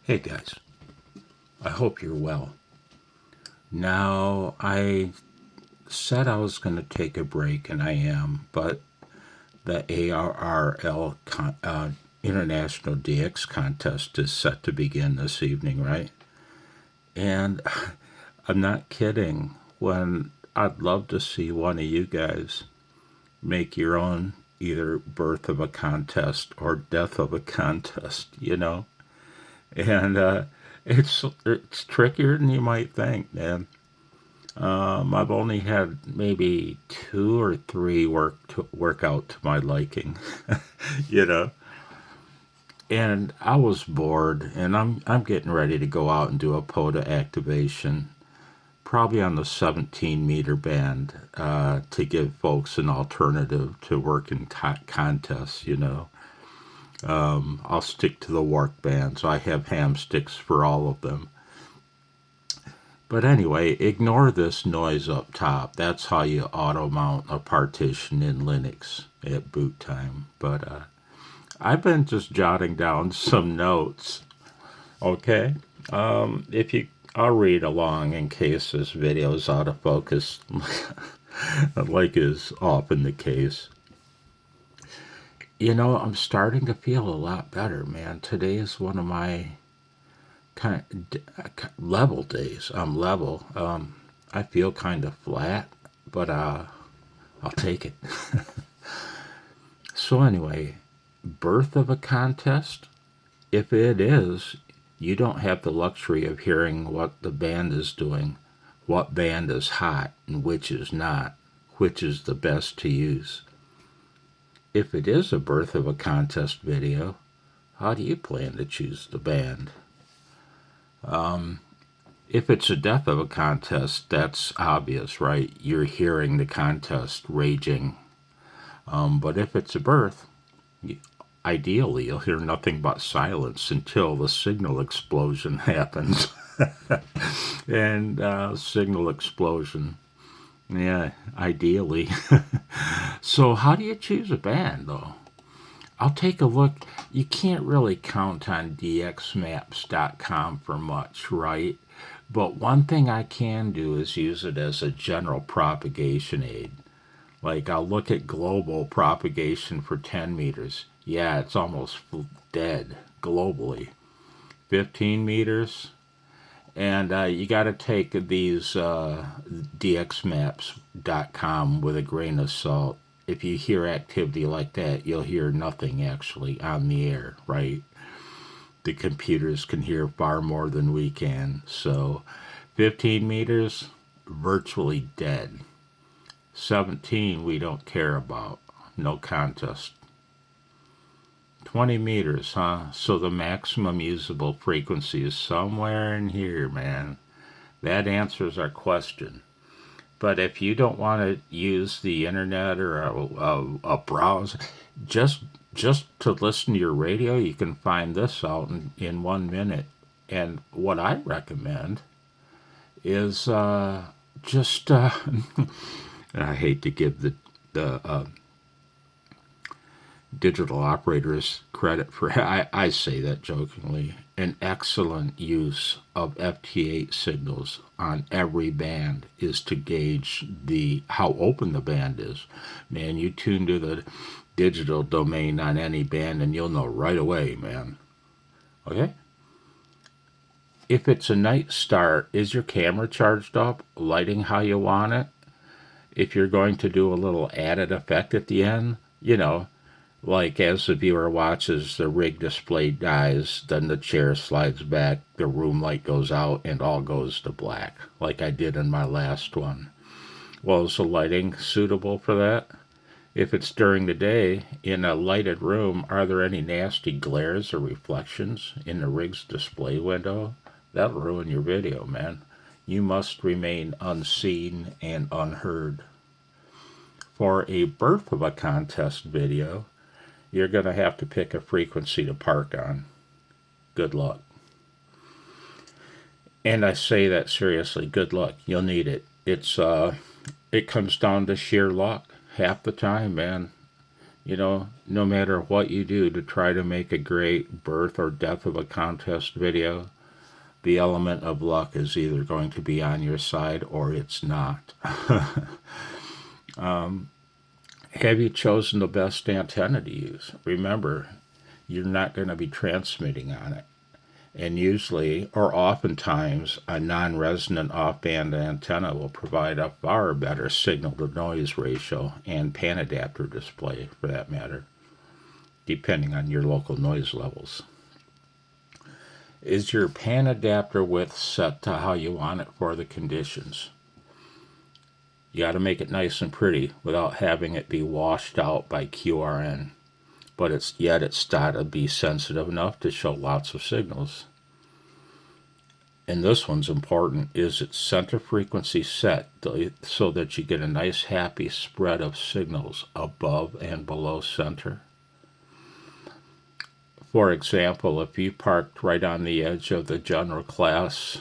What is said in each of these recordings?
Hey guys, I hope you're well. Now, I said I was going to take a break, and I am, but the ARRL International DX contest is set to begin this evening, right? And I'm not kidding when I'd love to see one of you guys make your own either birth of a contest or death of a contest. And it's trickier than you might think, man. I've only had maybe two or three work out to my liking, you know. And I was bored, and I'm getting ready to go out and do a POTA activation, probably on the 17-meter band, to give folks an alternative to working contests. I'll stick to the work bands. I have ham sticks for all of them. But anyway, ignore this noise up top. That's how you auto mount a partition in Linux at boot time. But I've been just jotting down some notes. Okay, if you, I'll read along in case this video is out of focus, like is often the case. I'm starting to feel a lot better, man. Today is one of my kind of level days. I'm level. I feel kind of flat, but I'll take it. So anyway, birth of a contest. If it is, you don't have the luxury of hearing what the band is doing, what band is hot and which is not, which is the best to use. If it is a birth of a contest video, how do you plan to choose the band? If it's a death of a contest, that's obvious, right? You're hearing the contest raging. But if it's a birth, ideally you'll hear nothing but silence until the signal explosion happens. And signal explosion, yeah, ideally. So how do you choose a band, though? I'll take a look. You can't really count on dxmaps.com for much, right? But one thing I can do is use it as a general propagation aid. Like, I'll look at global propagation for 10 meters. Yeah, it's almost dead globally. 15 meters. And you got to take these dxmaps.com with a grain of salt. If you hear activity like that, you'll hear nothing actually on the air, right? The computers can hear far more than we can. So 15 meters, virtually dead. 17, we don't care about. No contest. 20 meters, huh? So the maximum usable frequency is somewhere in here, man. That answers our question. But if you don't want to use the internet or a browser, just to listen to your radio, you can find this out in 1 minute. And what I recommend is just, I hate to give the digital operators credit for, I say that jokingly, an excellent use of FT8 signals on every band is to gauge how open the band is. Man, you tune to the digital domain on any band and you'll know right away, man. Okay? If it's a night start, is your camera charged up, lighting how you want it? If you're going to do a little added effect at the end, like as the viewer watches, the rig display dies, then the chair slides back, the room light goes out, and all goes to black, like I did in my last one. Well, is the lighting suitable for that? If it's during the day, in a lighted room, are there any nasty glares or reflections in the rig's display window? That'll ruin your video, man. You must remain unseen and unheard. For a birth of a contest video, you're going to have to pick a frequency to park on. Good luck. And I say that seriously. Good luck. You'll need it. It comes down to sheer luck half the time, man. No matter what you do to try to make a great birth or death of a contest video, the element of luck is either going to be on your side or it's not. Have you chosen the best antenna to use? Remember, you're not going to be transmitting on it. And usually, or oftentimes, a non-resonant off-band antenna will provide a far better signal-to-noise ratio and pan adapter display, for that matter, depending on your local noise levels. Is your pan adapter width set to how you want it for the conditions? You got to make it nice and pretty without having it be washed out by QRN. But it's got to be sensitive enough to show lots of signals. And this one's important. Is its center frequency set so that you get a nice happy spread of signals above and below center? For example, if you parked right on the edge of the general class,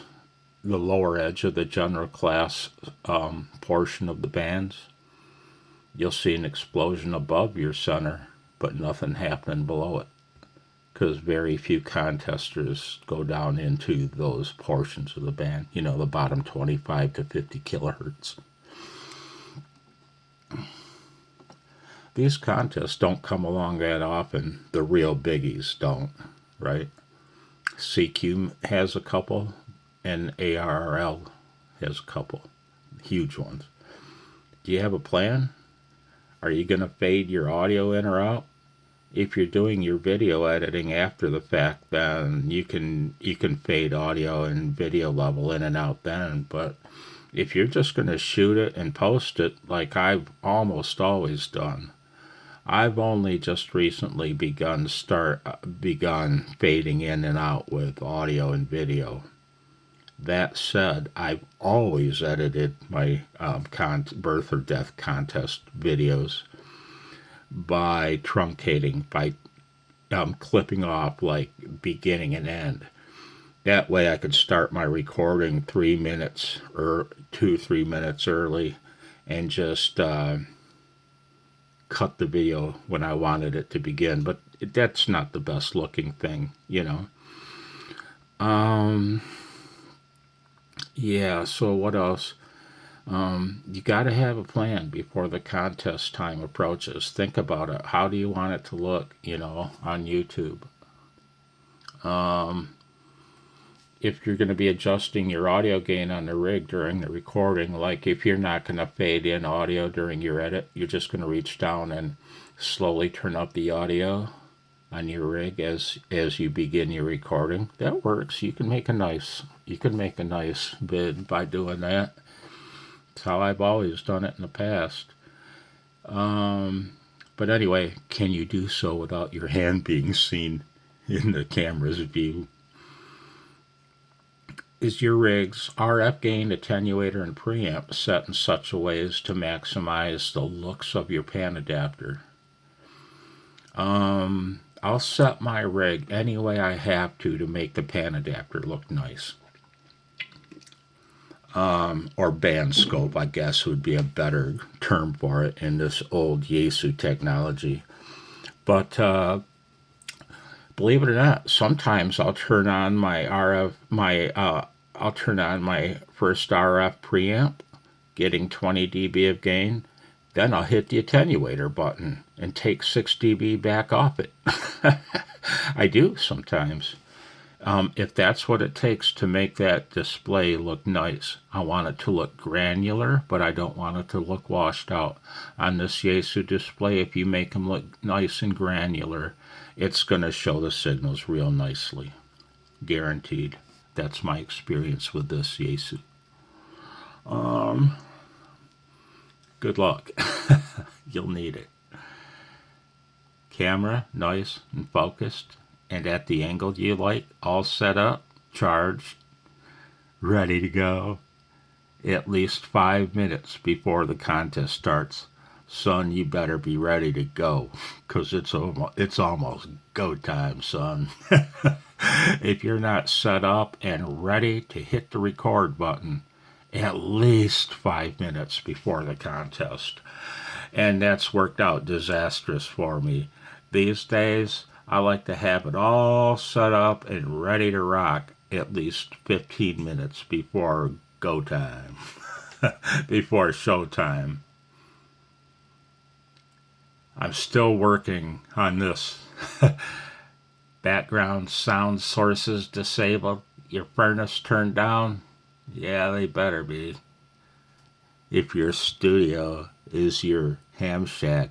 the lower edge of the general class portion of the bands, you'll see an explosion above your center, but nothing happening below it, because very few contesters go down into those portions of the band, the bottom 25 to 50 kilohertz. These contests don't come along that often. The real biggies don't, right? CQ has a couple, and ARRL has a couple, huge ones. Do you have a plan? Are you going to fade your audio in or out? If you're doing your video editing after the fact, then you can fade audio and video level in and out then. But if you're just going to shoot it and post it like I've almost always done, I've only just recently begun fading in and out with audio and video. That said, I've always edited my birth or death contest videos by truncating, by clipping off like beginning and end. That way I could start my recording 3 minutes or 2-3 minutes early and just cut the video when I wanted it to begin. But that's not the best looking thing, Yeah, so what else? You got to have a plan before the contest time approaches. Think about it. How do you want it to look, on YouTube? If you're going to be adjusting your audio gain on the rig during the recording, like if you're not going to fade in audio during your edit, you're just going to reach down and slowly turn up the audio on your rig as you begin your recording. That works. You can make a nice vid by doing that. It's how I've always done it in the past. But anyway, can you do so without your hand being seen in the camera's view? Is your rig's RF gain, attenuator, and preamp set in such a way as to maximize the looks of your pan adapter? I'll set my rig any way I have to make the pan adapter look nice. Or band scope, I guess, would be a better term for it in this old Yaesu technology. But believe it or not, sometimes I'll turn on my I'll turn on my first RF preamp, getting 20 dB of gain. Then I'll hit the attenuator button and take 6 dB back off it. I do sometimes. If that's what it takes to make that display look nice. I want it to look granular, but I don't want it to look washed out. On this Yaesu display, if you make them look nice and granular, it's going to show the signals real nicely. Guaranteed. That's my experience with this Yaesu. Good luck. You'll need it. Camera, nice and focused, and at the angle you like, all set up, charged, ready to go. At least 5 minutes before the contest starts. Son, you better be ready to go, because it's almost go time, son. If you're not set up and ready to hit the record button at least 5 minutes before the contest, And that's worked out disastrous for me. These days, I like to have it all set up and ready to rock at least 15 minutes before go time, before show time. I'm still working on this. Background sound sources disabled. Your furnace turned down? Yeah, they better be. If your studio is your ham shack,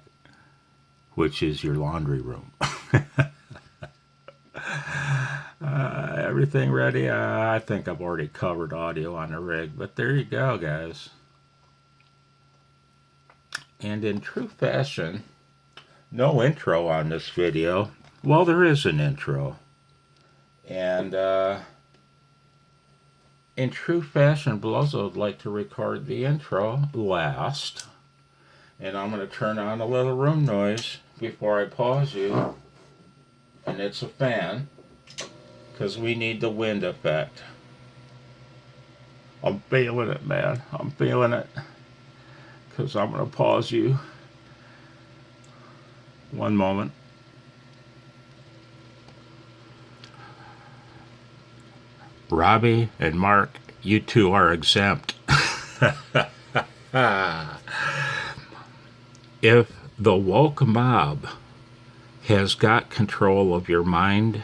which is your laundry room. Everything ready? I think I've already covered audio on the rig, but there you go, guys. And in true fashion, no intro on this video. Well, there is an intro. And in true fashion, Blowzo would like to record the intro last. And I'm going to turn on a little room noise before I pause you. And it's a fan, because we need the wind effect. I'm feeling it, man. I'm feeling it. Because I'm going to pause you. One moment. Robbie and Mark, you two are exempt. If the woke mob has got control of your mind,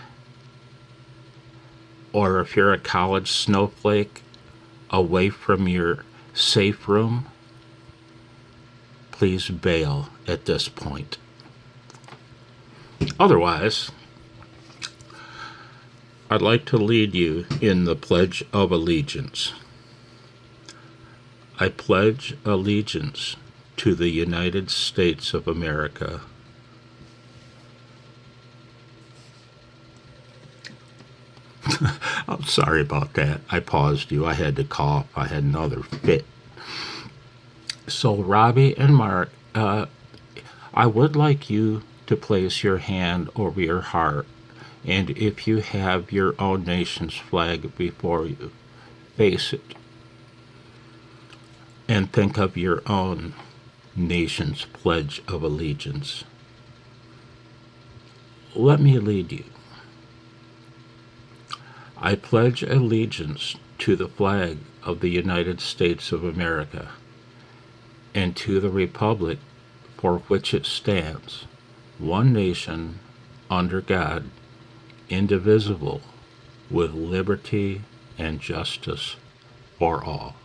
or if you're a college snowflake away from your safe room, please bail at this point. Otherwise, I'd like to lead you in the Pledge of Allegiance. I pledge allegiance to the United States of America. I'm sorry about that. I paused you. I had to cough. I had another fit. So, Robbie and Mark, I would like you to place your hand over your heart. And if you have your own nation's flag before you, face it. And think of your own nation's Pledge of Allegiance. Let me lead you. I pledge allegiance to the flag of the United States of America and to the republic for which it stands, one nation, under God, indivisible, with liberty and justice for all.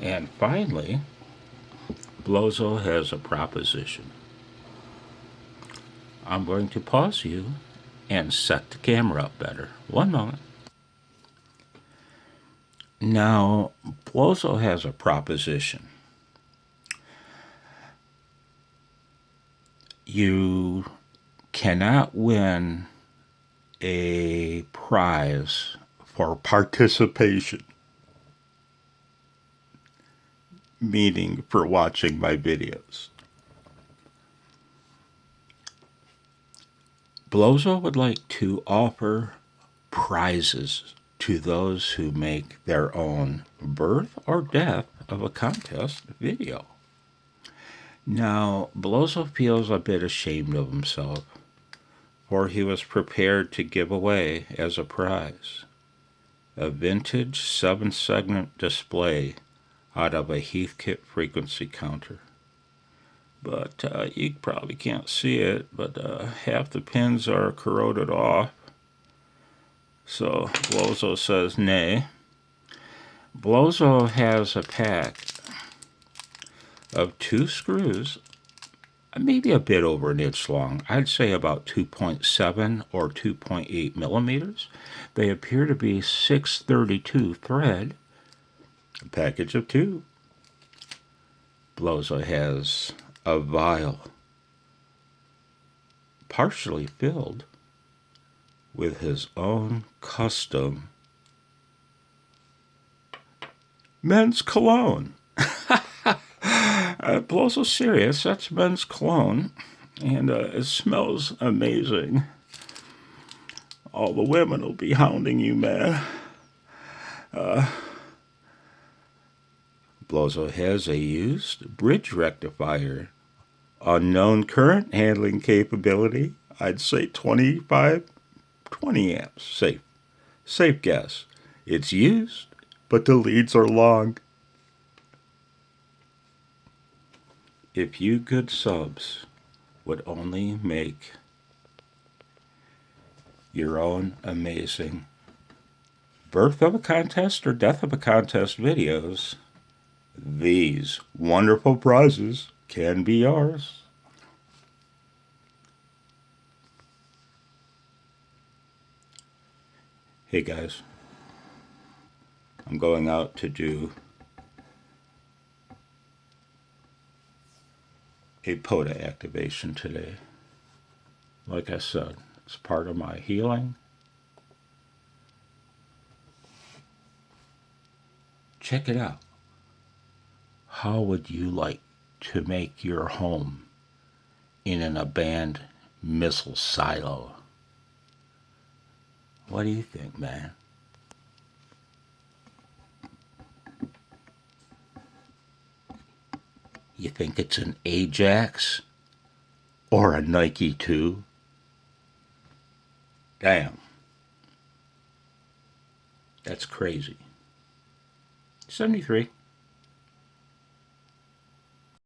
And finally, Blowzo has a proposition. I'm going to pause you and set the camera up better. One moment. Now, Blowzo has a proposition. You cannot win a prize for participation, meaning for watching my videos. Blowzo would like to offer prizes to those who make their own birth or death of a contest video. Now, Blowzo feels a bit ashamed of himself, for he was prepared to give away as a prize a vintage 7-segment display out of a Heathkit frequency counter. But you probably can't see it, but half the pins are corroded off. So Blowzo says nay. Blowzo has a pack of 2 screws, maybe a bit over an inch long. I'd say about 2.7 or 2.8 millimeters. They appear to be 632 thread. A package of 2. Blowzo has a vial partially filled with his own custom men's cologne. Blowzo's serious. That's men's cologne, and it smells amazing. all the women will be hounding you, man. Blowzo has a used bridge rectifier. Unknown current handling capability. I'd say 20 amps. Safe guess. It's used, but the leads are long. If you good subs would only make your own amazing birth of a contest or death of a contest videos, these wonderful prizes can be yours. Hey guys, I'm going out to do a POTA activation today. Like I said, it's part of my healing. Check it out. How would you like to make your home in an abandoned missile silo? What do you think, man? You think it's an Ajax or a Nike 2? Damn. That's crazy. 73.